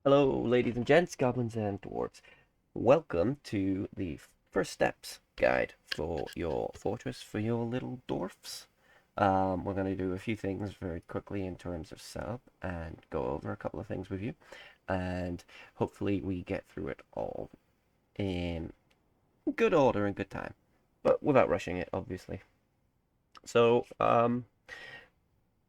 Hello, ladies and gents, goblins and dwarves. Welcome to the first steps guide for your fortress for your little dwarfs. We're going to do a few things very quickly in terms of setup and go over a couple of things with you, and hopefully we get through it all in good order and good time, but without rushing it, obviously. So,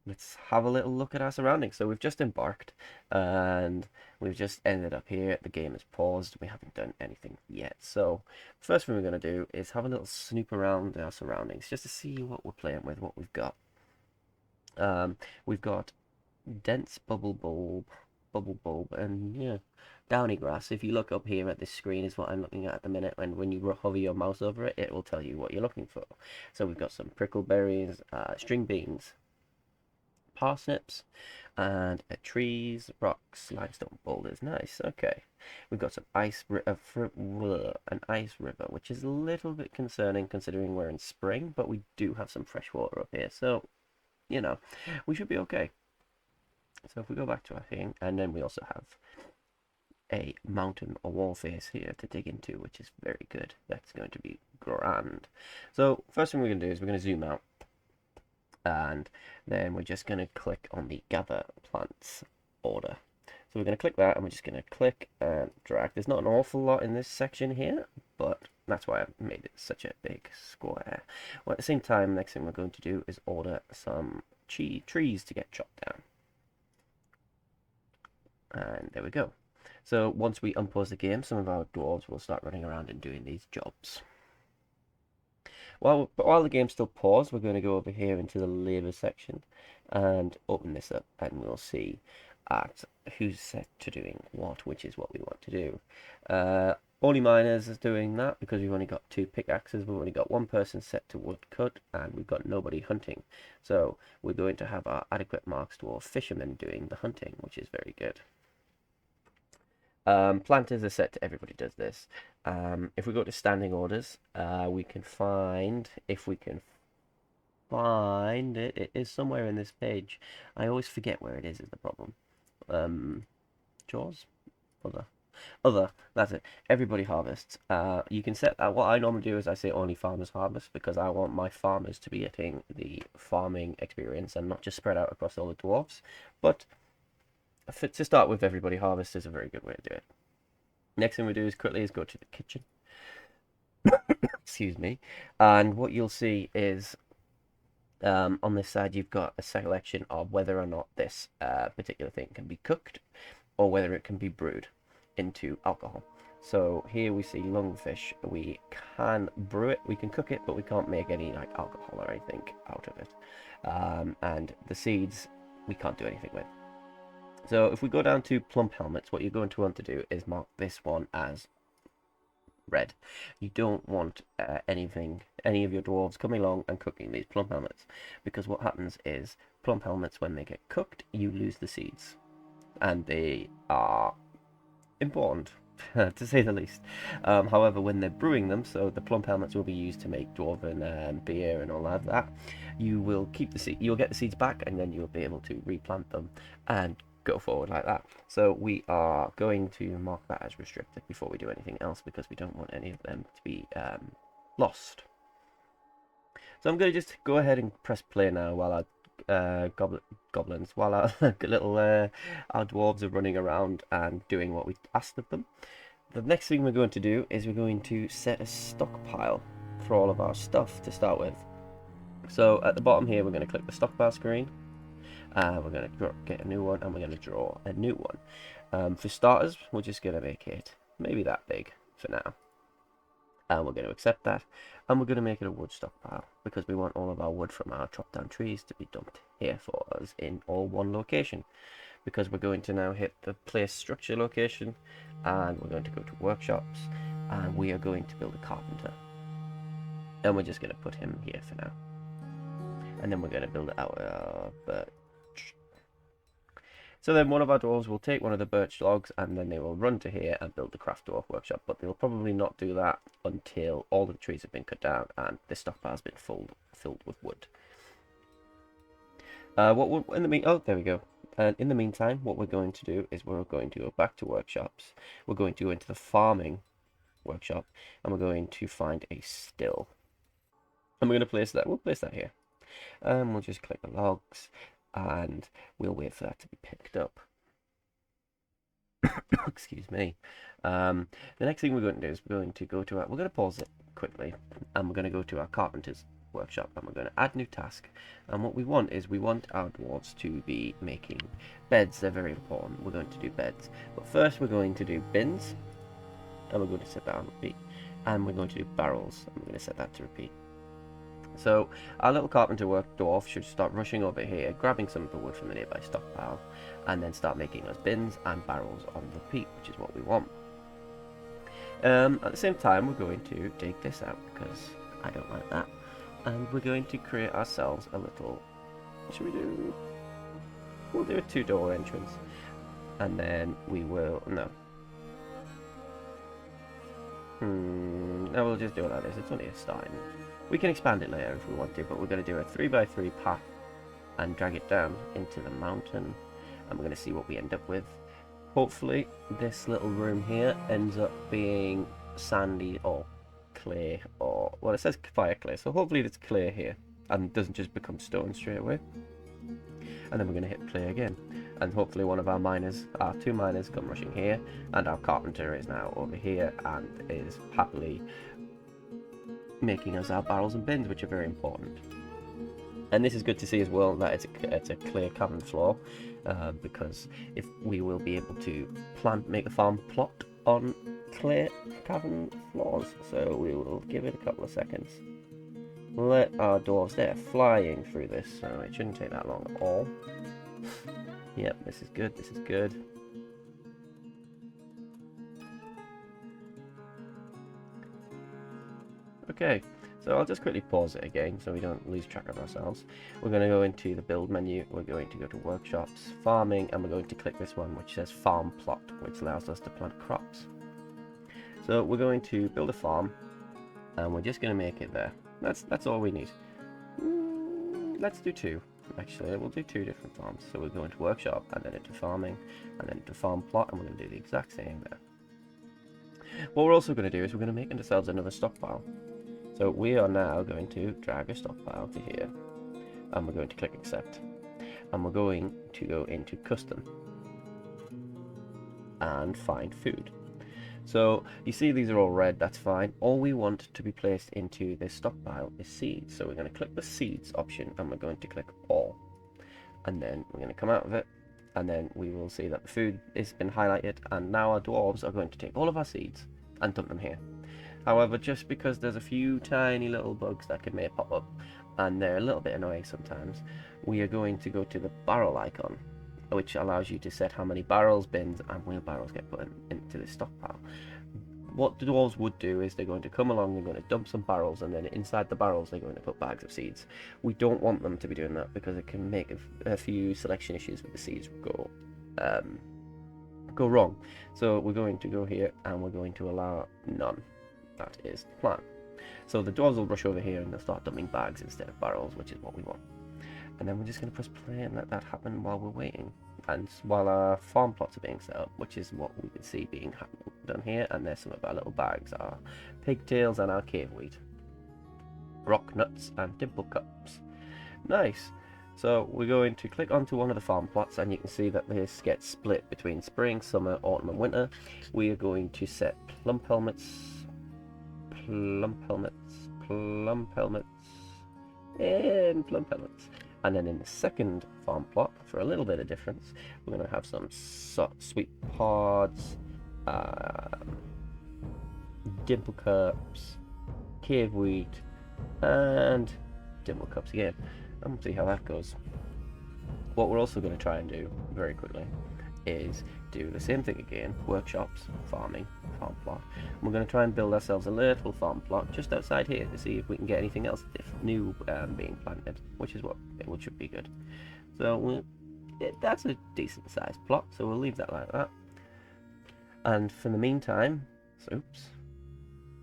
let's have a little look at our surroundings. So we've just embarked and we've just ended up here. The game is paused. We haven't done anything yet. So first thing we're going to do is have a little snoop around our surroundings just to see what we're playing with, what we've got. We've got dense bubble bulb, and yeah, downy grass. If you look up here at this screen is what I'm looking at the minute, and when you hover your mouse over it, it will tell you what you're looking for. So we've got some prickleberries, string beans, parsnips, and trees, rocks, limestone boulders. Nice. Okay, we've got some an ice river, which is a little bit concerning considering we're in spring, but we do have some fresh water up here, so you know we should be okay. So if we go back to our thing, and then we also have a mountain or wall face here to dig into, which is very good. That's going to be grand. So first thing we're going to do is we're going to zoom out, and then we're just going to click on the gather plants order. So we're going to click that, and we're just going to click and drag. There's not an awful lot in this section here, but that's why I made it such a big square. Well, at the same time, next thing we're going to do is order some trees to get chopped down. And there we go. So once we unpause the game, some of our dwarves will start running around and doing these jobs. While the game's still paused, we're going to go over here into the labor section and open this up, and we'll see at who's set to doing what, which is what we want to do. Only miners is doing that because we've only got 2 pickaxes. We've only got 1 person set to woodcut, and we've got nobody hunting. So we're going to have our adequate marks dwarf fishermen doing the hunting, which is very good. Planters are set to everybody does this. If we go to standing orders, we can find, if we can find it, it is somewhere in this page. I always forget where it is the problem. Jaws? Other, that's it. Everybody harvests. You can set that. What I normally do is I say only farmers harvest because I want my farmers to be getting the farming experience and not just spread out across all the dwarves. But to start with, everybody harvest is a very good way to do it. Next thing we do is quickly go to the kitchen. Excuse me. And what you'll see is on this side you've got a selection of whether or not this particular thing can be cooked or whether it can be brewed into alcohol. So here we see lungfish. We can brew it, we can cook it, but we can't make any like alcohol or anything out of it. And the seeds we can't do anything with. So if we go down to plump helmets, what you're going to want to do is mark this one as red. You don't want any of your dwarves coming along and cooking these plump helmets, because what happens is plump helmets, when they get cooked, you lose the seeds, and they are important to say the least. However, when they're brewing them, so the plump helmets will be used to make dwarven beer and all of that, you will keep the seed, you'll get the seeds back, and then you'll be able to replant them and go forward like that. So we are going to mark that as restricted before we do anything else, because we don't want any of them to be lost. So I'm going to just go ahead and press play now while our goblins, while our little our dwarves are running around and doing what we asked of them. The next thing we're going to do is we're going to set a stockpile for all of our stuff to start with. So at the bottom here, we're going to click the stockpile screen. We're going to get a new one, and we're going to draw a new one. For starters, we're just going to make it maybe that big for now. And we're going to accept that, and we're going to make it a wood stockpile because we want all of our wood from our chopped down trees to be dumped here for us in all one location, because we're going to now hit the place structure location, and we're going to go to workshops, and we are going to build a carpenter, and we're just going to put him here for now, and then we're going to build our birch. So then one of our dwarves will take one of the birch logs, and then they will run to here and build the craft dwarf workshop, but they'll probably not do that until all the trees have been cut down and this stockpile has been filled with wood. What in the mean? Oh, there we go. And in the meantime, what we're going to do is we're going to go back to workshops. We're going to go into the farming workshop, and we're going to find a still. And we're going to place that. We'll place that here. And we'll just click the logs, and we'll wait for that to be picked up. Excuse me. The next thing we're going to do is we're going to go to our, we're going to pause it quickly, and we're going to go to our carpenter's workshop, and we're going to add new task. And what we want is we want our dwarves to be making beds. They're very important. We're going to do beds, but first we're going to do bins, and we're going to set that on repeat, and we're going to do barrels, and we're going to set that to repeat. So our little carpenter dwarf should start rushing over here, grabbing some of the wood from the nearby stockpile, and then start making us bins and barrels on repeat, which is what we want. At the same time, we're going to take this out because I don't like that, and we're going to create ourselves a little. What should we do? We'll do a 2-door entrance, and then we will no, we'll just do it like this. It's only a starting. We can expand it later if we want to, but we're going to do a 3x3 path and drag it down into the mountain, and we're going to see what we end up with. Hopefully this little room here ends up being sandy or clay, or well, it says fire clay, so hopefully it's clear here and doesn't just become stone straight away. And then we're going to hit play again, and hopefully one of our miners, our 2 miners, come rushing here, and our carpenter is now over here and is happily making us our barrels and bins, which are very important. And this is good to see as well that it's a clear cavern floor, because if we will be able to make the farm plot on clear cavern floors. So we will give it a couple of seconds. Let our dwarves, they're flying through this, so it shouldn't take that long at all. Yep, this is good, this is good. Okay, so I'll just quickly pause it again so we don't lose track of ourselves. We're going to go into the build menu, we're going to go to workshops, farming, and we're going to click this one which says farm plot, which allows us to plant crops. So we're going to build a farm, and we're just going to make it there. That's all we need. Let's do 2. Actually, we'll do 2 different farms. So we're going to workshop, and then into farming, and then into farm plot, and we're going to do the exact same there. What we're also going to do is we're going to make ourselves another stockpile. So we are now going to drag a stockpile to here, and we're going to click accept, and we're going to go into custom and find food. So you see these are all red, that's fine. All we want to be placed into this stockpile is seeds. So we're going to click the seeds option, and we're going to click all, and then we're going to come out of it, and then we will see that the food has been highlighted, and now our dwarves are going to take all of our seeds and dump them here. However, just because there's a few tiny little bugs that may pop up, and they're a little bit annoying sometimes, we are going to go to the barrel icon, which allows you to set how many barrels, bins, and wheelbarrows get put into this stockpile. What the dwarves would do is they're going to come along, they're going to dump some barrels, and then inside the barrels they're going to put bags of seeds. We don't want them to be doing that because it can make a few selection issues with the seeds go wrong. So we're going to go here, and we're going to allow none. That is the plan. So the dwarves will rush over here and they'll start dumping bags instead of barrels, which is what we want. And then we're just going to press play and let that happen while we're waiting, and while our farm plots are being set up, which is what we can see being done here. And there's some of our little bags, our pigtails and our cave wheat, rock nuts and dimple cups. Nice. So we're going to click onto one of the farm plots, and you can see that this gets split between spring, summer, autumn and winter. We are going to set plump helmets, and plump helmets. And then in the second farm plot, for a little bit of difference, we're going to have some sweet pods, dimple cups, cave wheat, and dimple cups again. And we'll see how that goes. What we're also going to try and do very quickly is do the same thing again, workshops, farming, farm plot. We're going to try and build ourselves a little farm plot just outside here to see if we can get anything else new being planted, which should be good. So that's a decent sized plot, so we'll leave that like that. And for the meantime,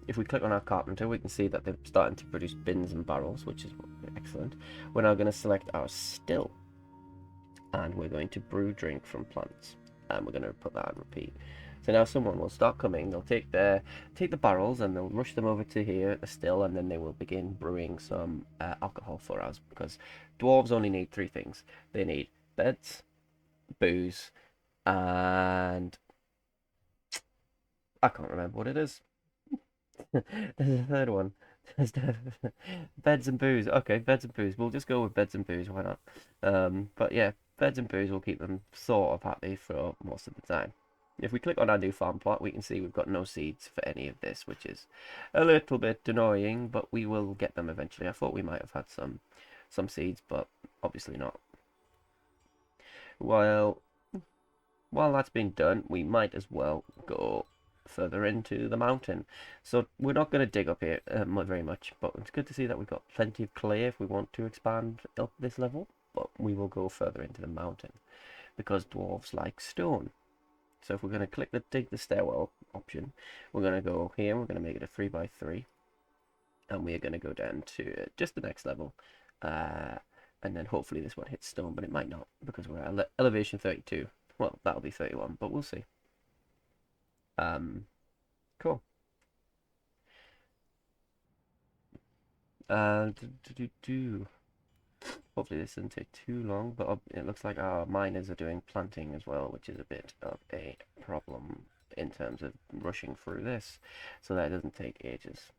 if we click on our carpenter, we can see that they're starting to produce bins and barrels, which is excellent. We're now going to select our still, and we're going to brew drink from plants, and we're going to put that on repeat. So now someone will start coming, they'll take the barrels and they'll rush them over to here at the still, and then they will begin brewing some alcohol for us, because dwarves only need three things. They need beds, booze, and I can't remember what it is. There's a third one. Beds and booze. Okay, beds and booze. We'll just go with beds and booze, why not? But yeah, beds and booze will keep them sort of happy for most of the time. If we click on our new farm plot, we can see we've got no seeds for any of this, which is a little bit annoying, but we will get them eventually. I thought we might have had some seeds, but obviously not. While that's been done, we might as well go further into the mountain. So we're not going to dig up here very much, but it's good to see that we've got plenty of clay if we want to expand up this level, but we will go further into the mountain because dwarves like stone. So if we're going to click the dig the stairwell option, we're going to go here, we're going to make it a 3x3, and we are going to go down to just the next level, and then hopefully this one hits stone, but it might not because we're at elevation 32. Well, that'll be 31, but we'll see. Cool. Hopefully this doesn't take too long, but it looks like our miners are doing planting as well, which is a bit of a problem in terms of rushing through this, so that doesn't take ages.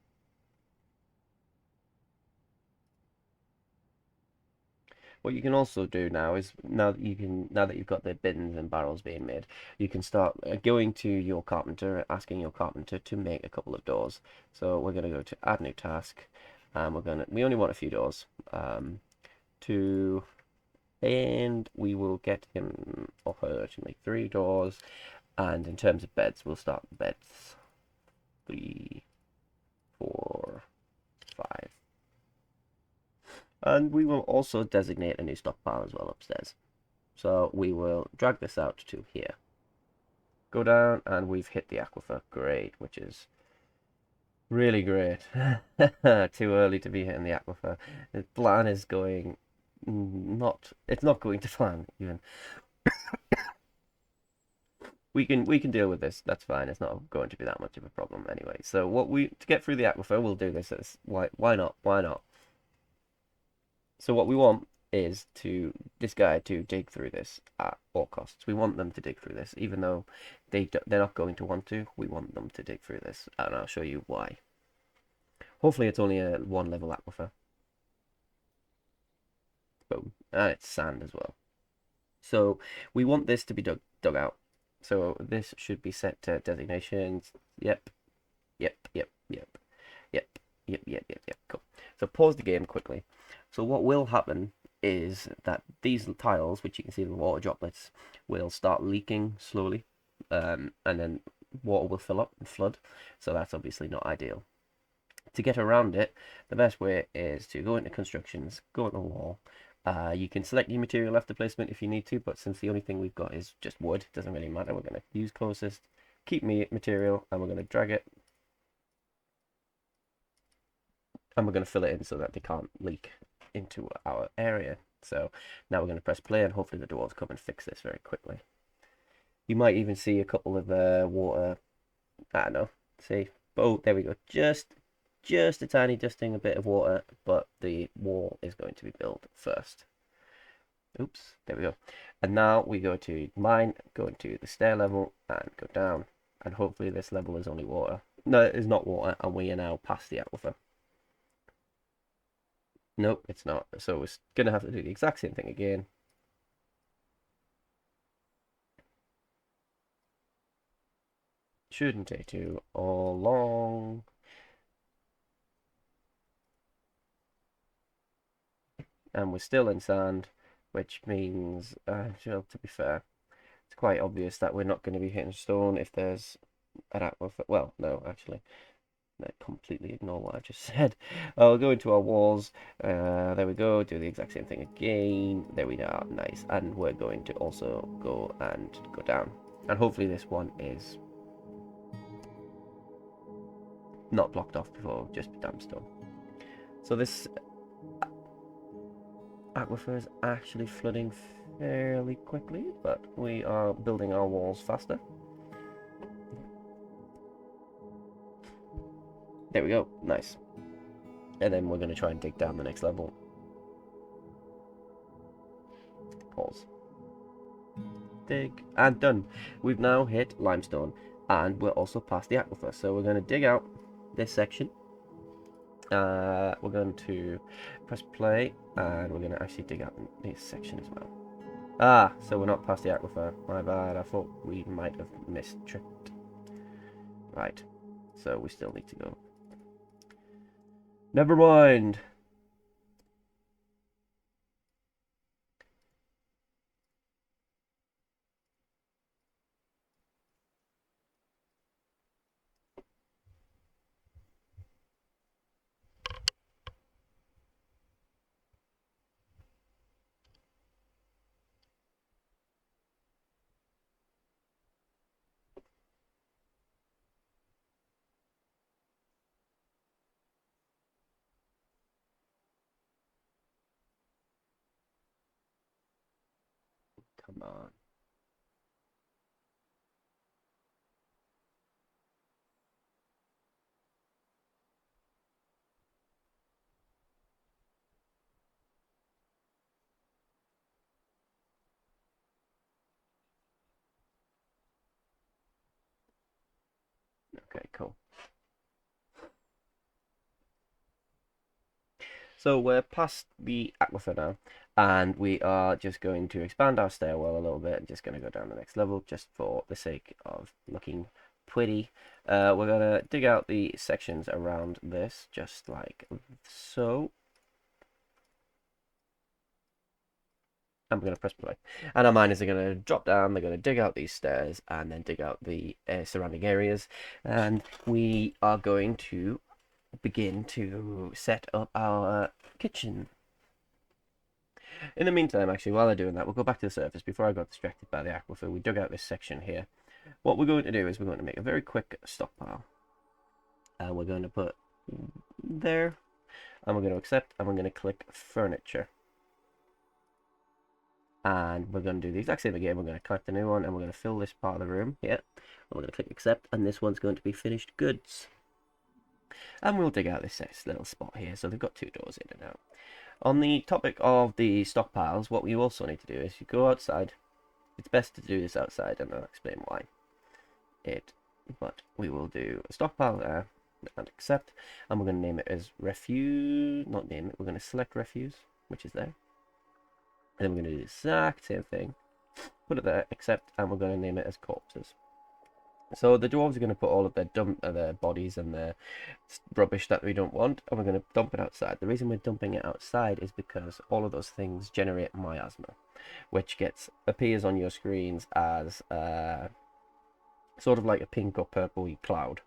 What you can also do now is, now that you've got the bins and barrels being made, you can start going to your carpenter, asking your carpenter to make a couple of doors. So we're going to go to add new task, and we only want a few doors, and we will get him or her to make 3 doors. And in terms of beds, we'll start beds 3, 4, 5. And we will also designate a new stockpile as well upstairs. So we will drag this out to here. Go down, and we've hit the aquifer. Great, which is really great. Too early to be hitting the aquifer. The plan is going it's not going to plan even. We can deal with this. That's fine. It's not going to be that much of a problem anyway. So to get through the aquifer, we'll do this. Why not? Why not? So what we want is this guy to dig through this at all costs. We want them to dig through this, even though they're not going to want to. We want them to dig through this, and I'll show you why. Hopefully it's only a 1-level aquifer. Boom. And it's sand as well. So we want this to be dug out. So this should be set to designations. Yep. Cool. So pause the game quickly. So what will happen is that these tiles, which you can see the water droplets, will start leaking slowly, and then water will fill up and flood. So that's obviously not ideal. To get around it, the best way is to go into constructions, go on the wall. You can select your material after placement if you need to, but since the only thing we've got is just wood, it doesn't really matter. We're going to use closest, keep material, and we're going to drag it. And we're going to fill it in so that they can't leak into our area. So now we're going to press play, and hopefully the dwarves come and fix this very quickly. You might even see a couple of water, I don't know, see, oh, there we go, just a tiny dusting, a bit of water, but the wall is going to be built first. Oops, there we go. And now we go to mine, go into the stair level, and go down, and hopefully this level is only water. No, it is not water, and we are now past the aquifer. Nope, it's not. So we're going to have to do the exact same thing again. Shouldn't take too long. And we're still in sand, which means, to be fair, it's quite obvious that we're not going to be hitting stone if there's an aquifer. Well, no, actually. Completely ignore what I just said. I'll go into our walls. There we go. Do the exact same thing again. There we are. Nice. And we're going to also go down. And hopefully this one is not blocked off before just damn stone. So this aquifer is actually flooding fairly quickly, but we are building our walls faster. There we go, nice. And then we're going to try and dig down the next level. Pause. Dig, and done. We've now hit limestone, and we're also past the aquifer, so we're going to dig out this section. We're going to press play, and we're going to actually dig out this section as well. Ah, so we're not past the aquifer. My bad, I thought we might have mistripped. Right, so we still need to go. Never mind. Come on. Okay, cool. So we're past the aquifer now, and we are just going to expand our stairwell a little bit, and just going to go down the next level, just for the sake of looking pretty. We're going to dig out the sections around this, just like so. I'm going to press play. And our miners are going to drop down, they're going to dig out these stairs, and then dig out the surrounding areas. And we are going to begin to set up our kitchen. In the meantime, actually, while they're doing that, we'll go back to the surface. Before I got distracted by the aquifer, we dug out this section here. What we're going to do is we're going to make a very quick stockpile. We're going to put there, and we're going to accept, and we're going to click furniture. And we're going to do the exact same again. We're going to collect a new one, and we're going to fill this part of the room here. And we're going to click accept, and this one's going to be finished goods. And we'll dig out this little spot here. So they've got two doors in and out. On the topic of the stockpiles, what we also need to do is you go outside. It's best to do this outside, and I'll explain why. But we will do a stockpile there and accept, and we're going to name it as refuse. Not name it. We're going to select refuse, which is there. And then we're going to do the exact same thing. Put it there, accept, and we're going to name it as corpses. So the dwarves are going to put all of their bodies and their rubbish that we don't want, and we're going to dump it outside. The reason we're dumping it outside is because all of those things generate miasma, which appears on your screens as sort of like a pink or purpley cloud.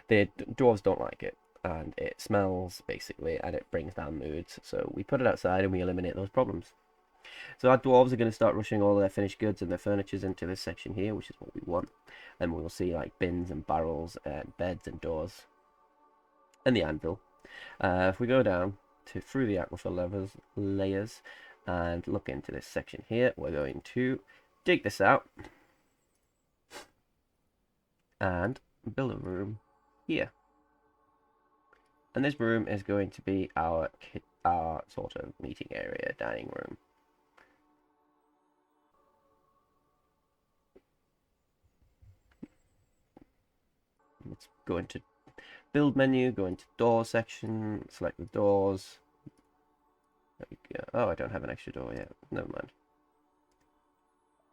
The dwarves don't like it, and it smells basically, and it brings down moods. So we put it outside and we eliminate those problems. So our dwarves are going to start rushing all their finished goods and their furnitures into this section here, which is what we want. And we'll see like bins and barrels and beds and doors and the anvil. If we go down through the aquifer layers and look into this section here, we're going to dig this out and build a room here. And this room is going to be our sort of meeting area, dining room. Let's go into build menu, go into door section, select the doors. There we go. Oh, I don't have an extra door yet. Never mind.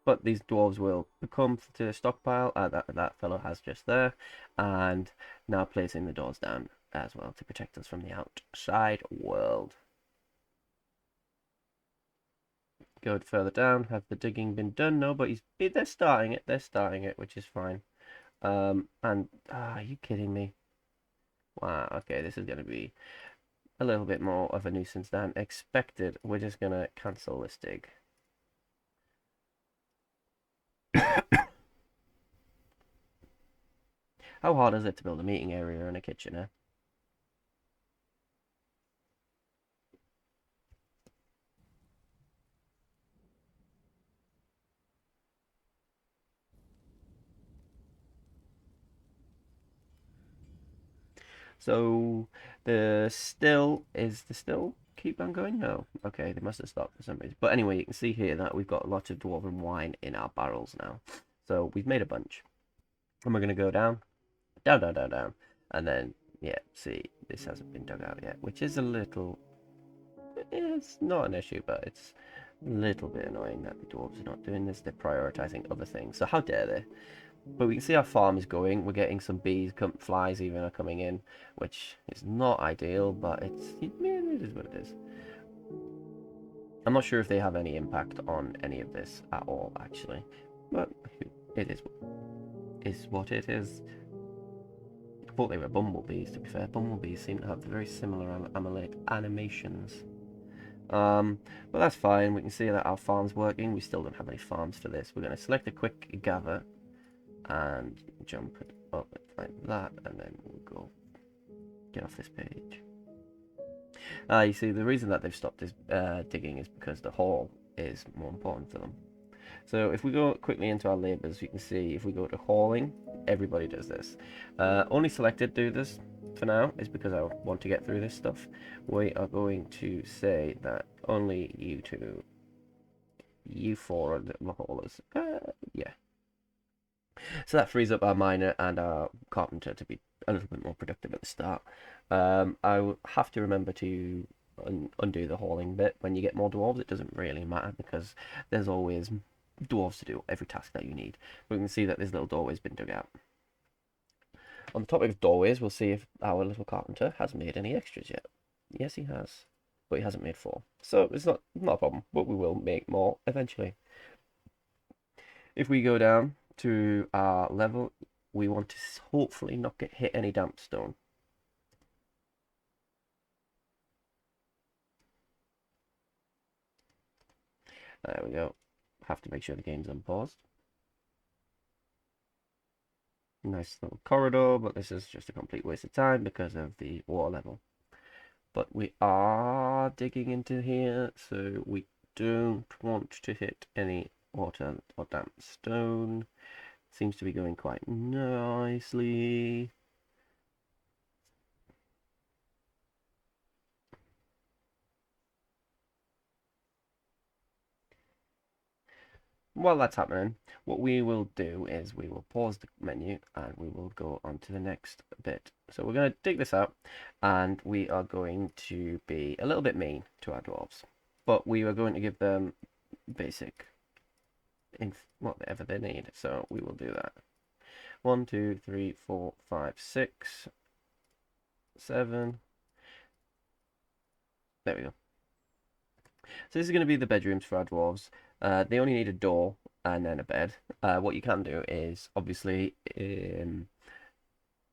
But these dwarves will come to the stockpile that fellow has just there, and now placing the doors down as well to protect us from the outside world. Go further down. Have the digging been done? No, but they're starting it. They're starting it, which is fine. Are you kidding me? Wow, okay, this is going to be a little bit more of a nuisance than expected. We're just going to cancel this dig. How hard is it to build a meeting area and a kitchen, eh? So the still keep on going? No. Okay, they must have stopped for some reason. But anyway, you can see here that we've got lots of dwarven wine in our barrels now. So we've made a bunch. And we're going to go down, down, down, down, down. And then, yeah, see, this hasn't been dug out yet, which is a little... It's not an issue, but it's a little bit annoying that the dwarves are not doing this. They're prioritizing other things. So how dare they? But we can see our farm is going. We're getting some bees, flies even are coming in, which is not ideal, but it is what it is. I'm not sure if they have any impact on any of this at all, actually. But it is what it is. I thought they were bumblebees, to be fair. Bumblebees seem to have very similar animations. But that's fine. We can see that our farm's working. We still don't have any farms for this. We're going to select a quick gather and jump it up like that, and then we'll go get off this page. You see, the reason that they've stopped this digging is because the haul is more important for them. So if we go quickly into our labours, you can see if we go to hauling, everybody does this. Only selected do this for now, is because I want to get through this stuff. We are going to say that only you two, you four are the haulers. Yeah. So that frees up our miner and our carpenter to be a little bit more productive at the start. I will have to remember to undo the hauling bit. When you get more dwarves, it doesn't really matter because there's always dwarves to do every task that you need. We can see that this little doorway's been dug out. On the topic of doorways, we'll see if our little carpenter has made any extras yet. Yes, he has, but he hasn't made 4. So it's not a problem, but we will make more eventually. If we go down to our level, we want to hopefully not get hit any damp stone. There we go. Have to make sure the game's unpaused. Nice little corridor, but this is just a complete waste of time because of the water level. But we are digging into here, so we don't want to hit any water or damp stone. Seems to be going quite nicely. While that's happening, what we will do is we will pause the menu and we will go on to the next bit. So we're going to dig this out and we are going to be a little bit mean to our dwarves, but we are going to give them basic whatever they need. So we will do that. 1, 2, 3, 4, 5, 6, 7. There we go. So this is going to be the bedrooms for our dwarves. They only need a door and then a bed. What you can do is obviously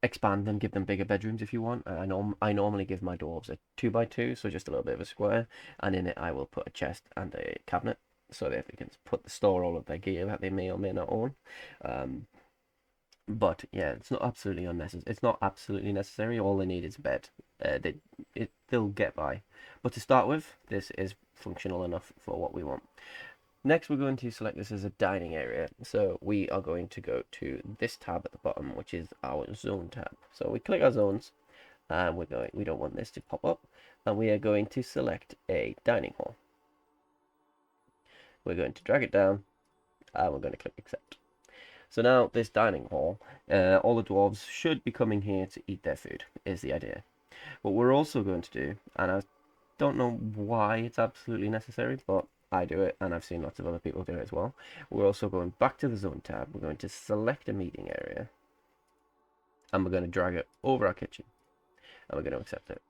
expand them, give them bigger bedrooms if you want. I normally give my dwarves a 2x2, so just a little bit of a square, and in it I will put a chest and a cabinet so that they can store all of their gear that they may or may not own. But yeah, it's not absolutely unnecessary. It's not absolutely necessary. All they need is a bed. They'll get by. But to start with, this is functional enough for what we want. Next, we're going to select this as a dining area. So we are going to go to this tab at the bottom, which is our zone tab. So we click our zones, and we don't want this to pop up, and we are going to select a dining hall. We're going to drag it down, and we're going to click accept. So now this dining hall, all the dwarves should be coming here to eat their food, is the idea. What we're also going to do, and I don't know why it's absolutely necessary, but I do it, and I've seen lots of other people do it as well. We're also going back to the zone tab. We're going to select a meeting area, and we're going to drag it over our kitchen, and we're going to accept it.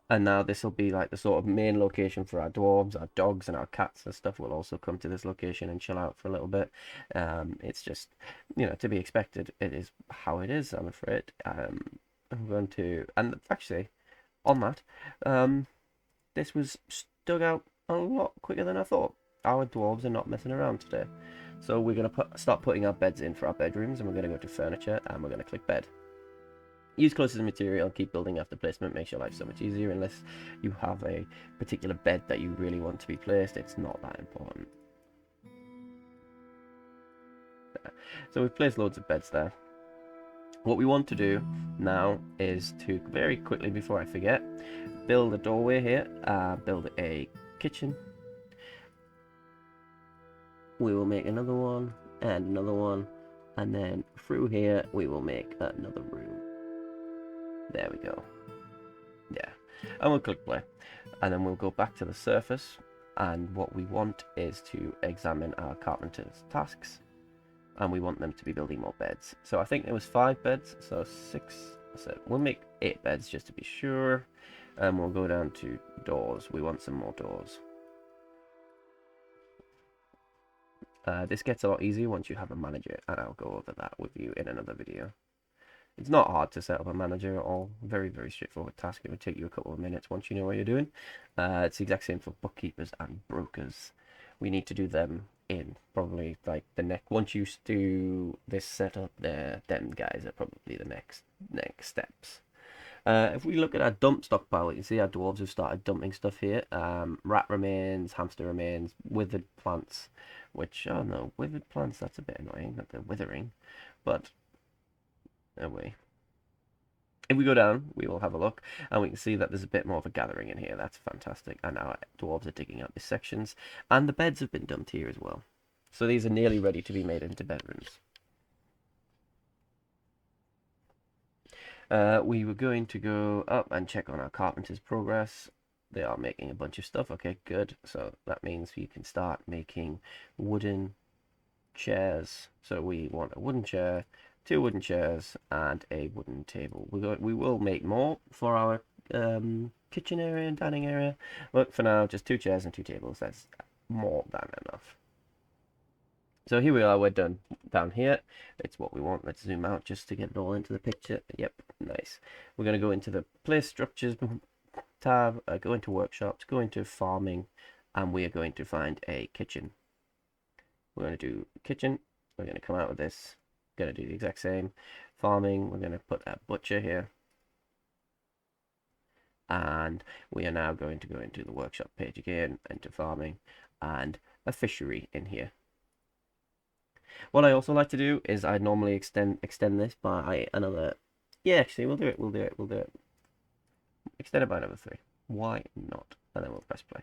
And now this will be like the sort of main location for our dwarves. Our dogs and our cats and stuff will also come to this location and chill out for a little bit. It's just, to be expected. It is how it is, I'm afraid. I'm going to, and actually, on that, this was dug out a lot quicker than I thought. Our dwarves are not messing around today. So we're going to start putting our beds in for our bedrooms, and we're going to go to furniture, and we're going to click bed. Use closest material, keep building after placement, makes your life so much easier. Unless you have a particular bed that you really want to be placed, it's not that important. So we've placed loads of beds there. What we want to do now is to very quickly, before I forget, build a doorway here, build a kitchen. We will make another one and another one, and then through here we will make another room. There we go. Yeah, and we'll click play, and then we'll go back to the surface, and what we want is to examine our carpenter's tasks, and we want them to be building more beds. So I think there was 5 beds, so 6, so we'll make 8 beds just to be sure, and we'll go down to doors. We want some more doors. This gets a lot easier once you have a manager, and I'll go over that with you in another video. It's not hard to set up a manager at all. Very, very straightforward task. It would take you a couple of minutes once you know what you're doing. It's the exact same for bookkeepers and brokers. We need to do them in probably like the next. Once you do this setup, there, them guys are probably the next steps. If we look at our dump stockpile, you can see our dwarves have started dumping stuff here. Rat remains, hamster remains, withered plants. Which, oh no, withered plants, that's a bit annoying that they're withering. But anyway, if we go down, we will have a look, and we can see that there's a bit more of a gathering in here. That's fantastic. And our dwarves are digging out these sections, and the beds have been dumped here as well. So these are nearly ready to be made into bedrooms. We were going to go up and check on our carpenter's progress. They are making a bunch of stuff. Okay, good. So that means you can start making wooden chairs. So we want a wooden chair, 2 wooden chairs, and a wooden table. We will make more for our kitchen area and dining area, but for now, just 2 chairs and 2 tables. That's more than enough. So here we are, we're done down here. It's what we want. Let's zoom out just to get it all into the picture. Yep, nice. We're going to go into the place structures tab, go into workshops, go into farming, and we are going to find a kitchen. We're going to do kitchen. We're going to come out of this. We're going to do the exact same. Farming, we're going to put a butcher here. And we are now going to go into the workshop page again, into farming, and a fishery in here. What I also like to do is I normally extend this by another. Yeah, actually, we'll do it. Extend it by another 3. Why not? And then we'll press play.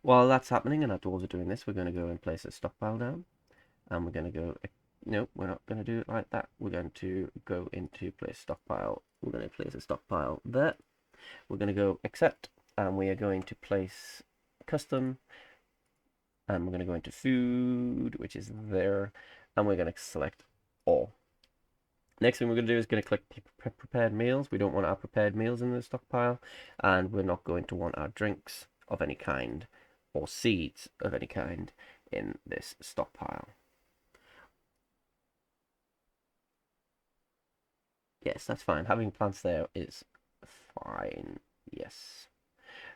While that's happening and our dwarves are doing this, we're going to go and place a stockpile down, and we're going to go. No, we're not going to do it like that. We're going to go into place stockpile. We're going to place a stockpile there. We're going to go accept, and we are going to place custom. And we're going to go into food, which is there, and we're going to select all. Next thing we're going to do is going to click prepared meals. We don't want our prepared meals in the stockpile, and we're not going to want our drinks of any kind or seeds of any kind in this stockpile. Yes, that's fine. Having plants there is fine. Yes.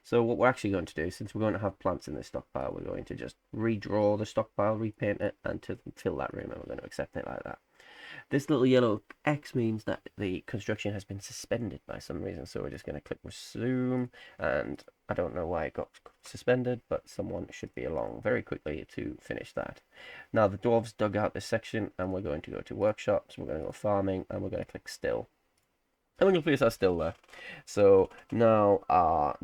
So what we're actually going to do, since we're going to have plants in this stockpile, we're going to just redraw the stockpile, repaint it, and to fill that room, and we're going to accept it like that. This little yellow X means that the construction has been suspended by some reason, so we're just going to click resume, and I don't know why it got suspended, but someone should be along very quickly to finish that. Now the dwarves dug out this section, and we're going to go to workshops, we're going to go farming, and we're going to click still. And we're going to place our still there. So now our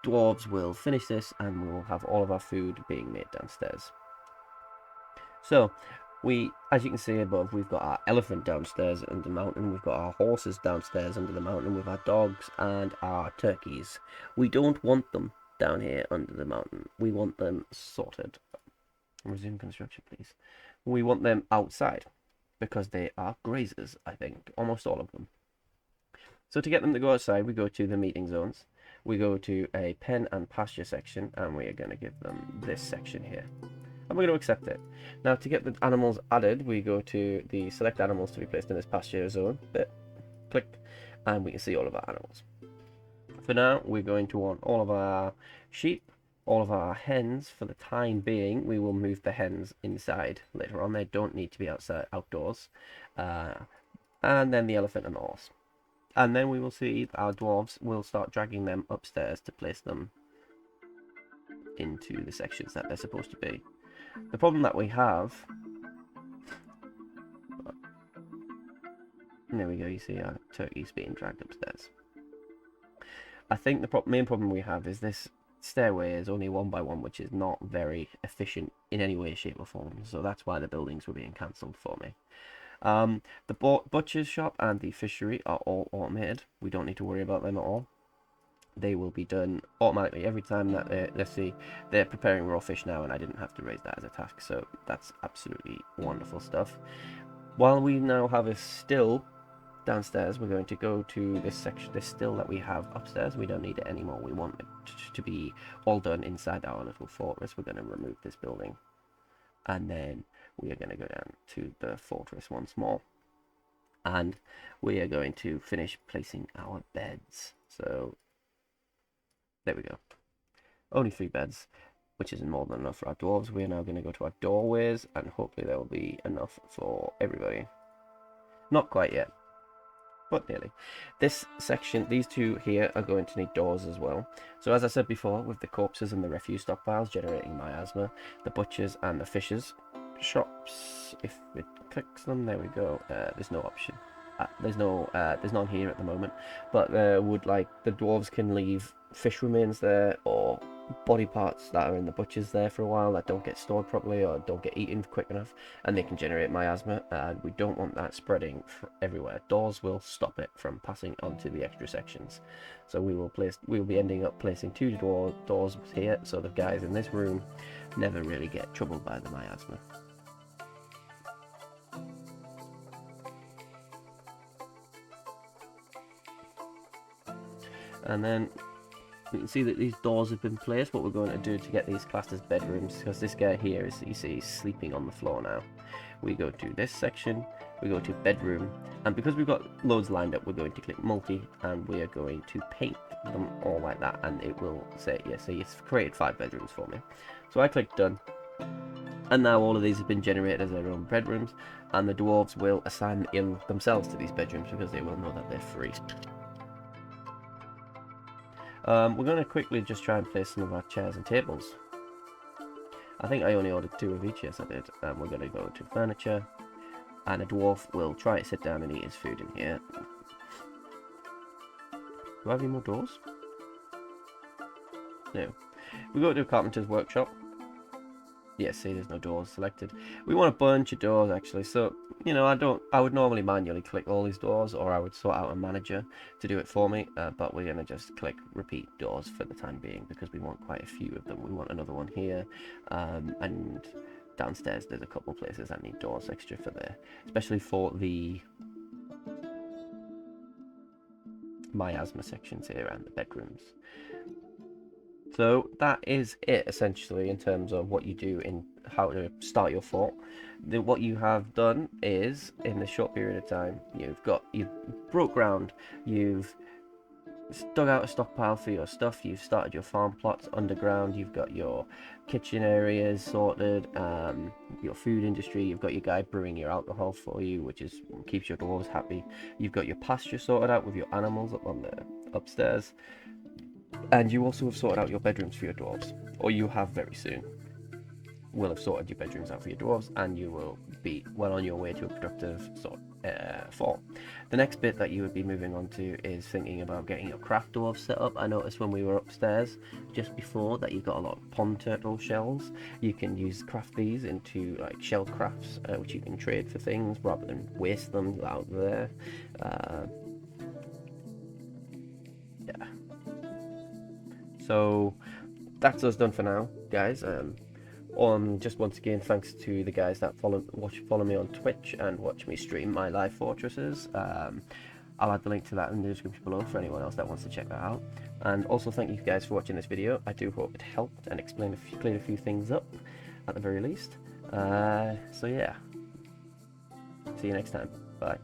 dwarves will finish this, and we will have all of our food being made downstairs. So as you can see above, we've got our elephant downstairs under the mountain, we've got our horses downstairs under the mountain with our dogs and our turkeys. We don't want them down here under the mountain. We want them sorted. Resume construction, please. We want them outside because they are grazers, I think, almost all of them. So to get them to go outside, we go to the meeting zones. We go to a pen and pasture section, and we are going to give them this section here. And we're going to accept it. Now, to get the animals added, we go to the select animals to be placed in this pasture zone bit. Click, and we can see all of our animals. For now, we're going to want all of our sheep, all of our hens. For the time being, we will move the hens inside later on. They don't need to be outdoors. And then the elephant and the horse. And then we will see our dwarves will start dragging them upstairs to place them into the sections that they're supposed to be. The problem that we have And there we go, you see our turkeys being dragged upstairs. I think the main problem we have is this stairway is only 1x1, which is not very efficient in any way, shape or form. So that's why the buildings were being cancelled for me. The butcher's shop and the fishery are all automated. We don't need to worry about them at all. They will be done automatically every time that let's see, they're preparing raw fish now, and I didn't have to raise that as a task, so that's absolutely wonderful stuff. While we now have a still downstairs, we're going to go to this section, this still that we have upstairs. We don't need it anymore. We want it to be all done inside our little fortress. We're going to remove this building, and then we are going to go down to the fortress once more, and we are going to finish placing our beds. So there we go. Only 3 beds, which isn't more than enough for our dwarves. We are now going to go to our doorways, and hopefully there will be enough for everybody. Not quite yet, but nearly. This section, these 2 here, are going to need doors as well. So as I said before, with the corpses and the refuse stockpiles generating miasma, the butchers and the fishers shops, if it clicks them, there we go. There's no option. There's none here at the moment, but the dwarves can leave fish remains there, or body parts that are in the butchers there for a while that don't get stored properly or don't get eaten quick enough, and they can generate miasma, and we don't want that spreading everywhere. Doors will stop it from passing onto the extra sections. So we will be ending up placing 2 doors here, so the guys in this room never really get troubled by the miasma. And then we can see that these doors have been placed. What we're going to do to get these classed as bedrooms, because this guy here is, you see, he's sleeping on the floor now. We go to this section, we go to bedroom, and because we've got loads lined up, we're going to click multi, and we are going to paint them all like that, and it will say, yeah, see, it's created 5 bedrooms for me. So I click done, and now all of these have been generated as their own bedrooms, and the dwarves will assign themselves to these bedrooms because they will know that they're free. We're going to quickly just try and place some of our chairs and tables. I think I only ordered 2 of each, yes I did. We're going to go to furniture, and a dwarf will try to sit down and eat his food in here. Do I have any more doors? No. We go to a carpenter's workshop. Yes, see, there's no doors selected. We want a bunch of doors actually, so you know, I would normally manually click all these doors, or I would sort out a manager to do it for me, but we're gonna just click repeat doors for the time being because we want quite a few of them. We want another one here, and downstairs there's a couple places that need doors extra for there, especially for the miasma sections here and the bedrooms. So that is it essentially in terms of what you do in how to start your fort. What you have done is, in this short period of time, you've broke ground, you've dug out a stockpile for your stuff, you've started your farm plots underground, you've got your kitchen areas sorted, your food industry, you've got your guy brewing your alcohol for you, which keeps your dwarves happy. You've got your pasture sorted out with your animals up on the upstairs. And you also have sorted out your bedrooms for your dwarves, or you have very soon. Will have sorted your bedrooms out for your dwarves, and you will be well on your way to a productive fort. The next bit that you would be moving on to is thinking about getting your craft dwarves set up. I noticed when we were upstairs just before that you've got a lot of pond turtle shells. You can craft these into like shell crafts, which you can trade for things rather than waste them out there. Yeah. So that's us done for now, guys. Just once again, thanks to the guys that follow me on Twitch and watch me stream my live fortresses. I'll add the link to that in the description below for anyone else that wants to check that out. And also thank you guys for watching this video. I do hope it helped and cleared a few things up at the very least. So yeah, see you next time. Bye.